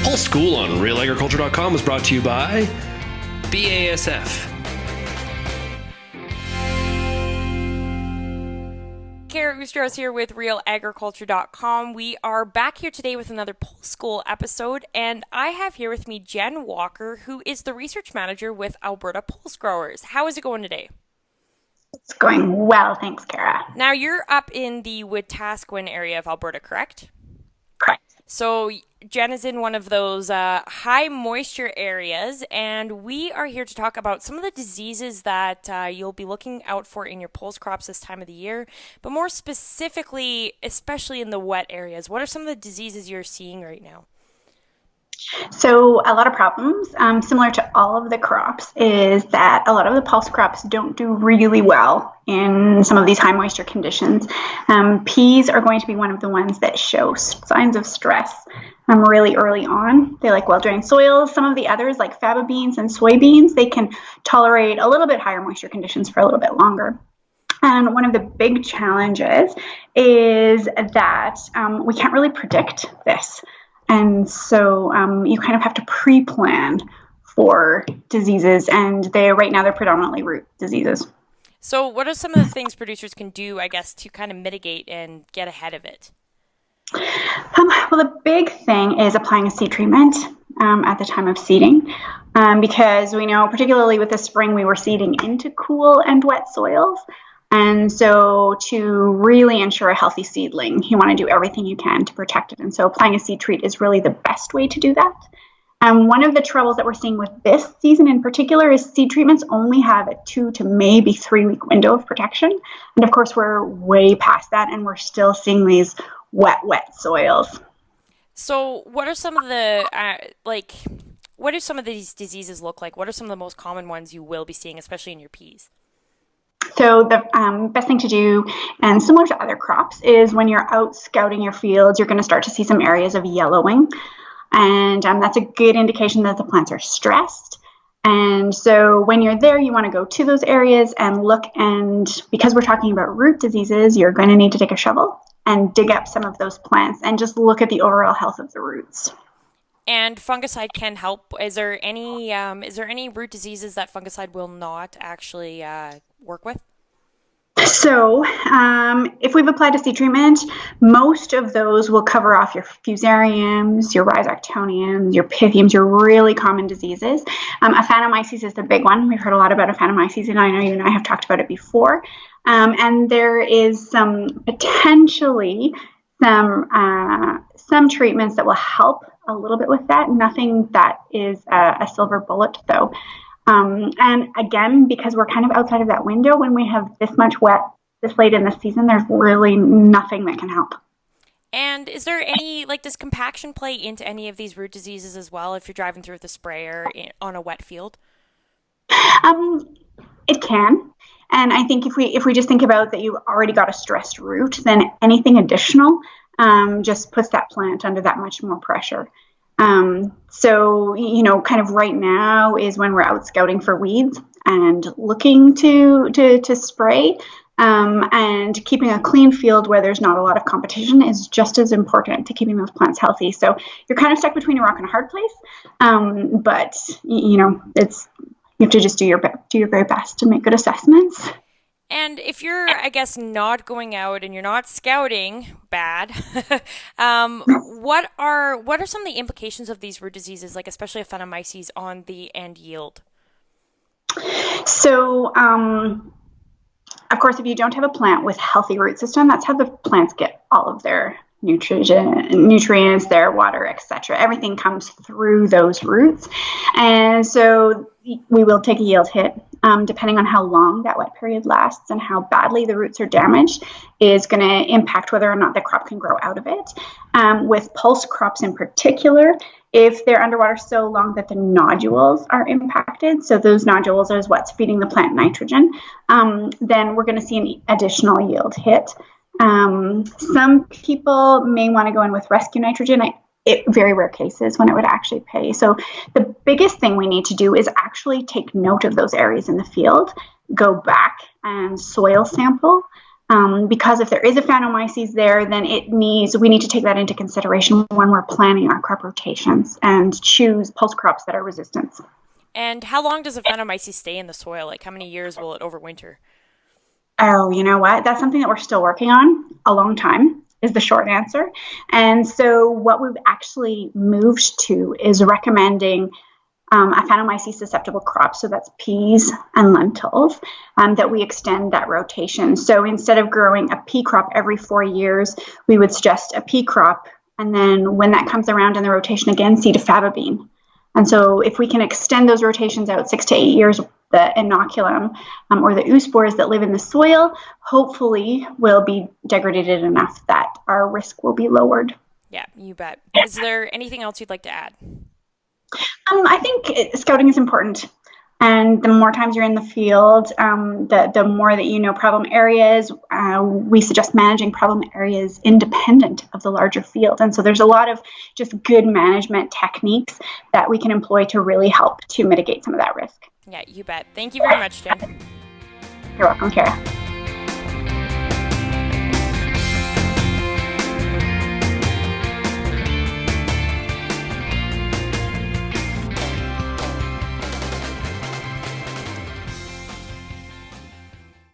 Pulse School on RealAgriculture.com is brought to you by BASF. Kara Oostros here with RealAgriculture.com. We are back here today with another Pulse School episode, and I have here with me Jenn Walker, who is the research manager with Alberta Pulse Growers. How is it going today? It's going well, thanks, Kara. Now, you're up in the Wetaskiwin area of Alberta, correct? Correct. So Jenn is in one of those high moisture areas, and we are here to talk about some of the diseases that you'll be looking out for in your pulse crops this time of the year, but more specifically, especially in the wet areas. What are some of the diseases you're seeing right now? So a lot of problems, similar to all of the crops, is that a lot of the pulse crops don't do really well in some of these high moisture conditions. Peas are going to be one of the ones that show signs of stress really early on. They like well-drained soils. Some of the others, like faba beans and soybeans, they can tolerate a little bit higher moisture conditions for a little bit longer. And one of the big challenges is that we can't really predict this. And so you kind of have to pre-plan for diseases, and right now they're predominantly root diseases. So what are some of the things producers can do, I guess, to kind of mitigate and get ahead of it? Well, the big thing is applying a seed treatment at the time of seeding, because we know, particularly with the spring, we were seeding into cool and wet soils. And so to really ensure a healthy seedling, you want to do everything you can to protect it. And so applying a seed treat is really the best way to do that. One of the troubles that we're seeing with this season in particular is seed treatments only have a 2 to maybe 3 week window of protection. And of course, we're way past that, and we're still seeing these wet soils. So what are some of the, what do some of these diseases look like? What are some of the most common ones you will be seeing, especially in your peas? So the best thing to do, and similar to other crops, is when you're out scouting your fields, you're going to start to see some areas of yellowing. And that's a good indication that the plants are stressed. And so when you're there, you want to go to those areas and look. And because we're talking about root diseases, you're going to need to take a shovel and dig up some of those plants and just look at the overall health of the roots. And fungicide can help. Is there any root diseases that fungicide will not actually work with? So if we've applied a seed treatment, most of those will cover off your fusariums, your rhizoctoniums, your pythiums, your really common diseases. Aphanomyces is the big one. We've heard a lot about aphanomyces, and I know you and I have talked about it before. And there is potentially some treatments that will help a little bit with that. Nothing that is a silver bullet, though. And again, because we're kind of outside of that window, when we have this much wet this late in the season, there's really nothing that can help. And is there any, does compaction play into any of these root diseases as well if you're driving through with a sprayer on a wet field? It can. And I think if we just think about that, you've already got a stressed root, then anything additional just puts that plant under that much more pressure. So, kind of right now is when we're out scouting for weeds and looking to spray, and keeping a clean field where there's not a lot of competition is just as important to keeping those plants healthy. So you're kind of stuck between a rock and a hard place. But you have to just do your very best to make good assessments. And if you're, I guess, not going out and you're not scouting, bad, what are some of the implications of these root diseases, especially aphanomyces, on the end yield? So, of course, if you don't have a plant with healthy root system, that's how the plants get all of their nutrients, their water, etc. Everything comes through those roots. And so we will take a yield hit. Depending on how long that wet period lasts and how badly the roots are damaged is going to impact whether or not the crop can grow out of it. With pulse crops in particular, if they're underwater so long that the nodules are impacted, so those nodules is what's feeding the plant nitrogen, then we're going to see an additional yield hit. Some people may want to go in with rescue nitrogen. Very rare cases when it would actually pay. So the biggest thing we need to do is actually take note of those areas in the field, go back and soil sample, because if there is a Phanomyces there, then we need to take that into consideration when we're planning our crop rotations and choose pulse crops that are resistant. And how long does a Phanomyces stay in the soil? Like how many years will it overwinter? Oh, you know what? That's something that we're still working on. A long time is the short answer. And so what we've actually moved to is recommending a Phanomyces susceptible crop, so that's peas and lentils, that we extend that rotation. So instead of growing a pea crop every 4 years, we would suggest a pea crop, and then when that comes around in the rotation again, seed a faba bean. And so if we can extend those rotations out 6 to 8 years, the inoculum or the oospores that live in the soil hopefully will be degraded enough that our risk will be lowered. Yeah, you bet. Is there anything else you'd like to add? I think scouting is important, and the more times you're in the field, the more that you know problem areas. We suggest managing problem areas independent of the larger field, and so there's a lot of just good management techniques that we can employ to really help to mitigate some of that risk. Yeah, you bet. Thank you very much, Jen. You're welcome, Kara.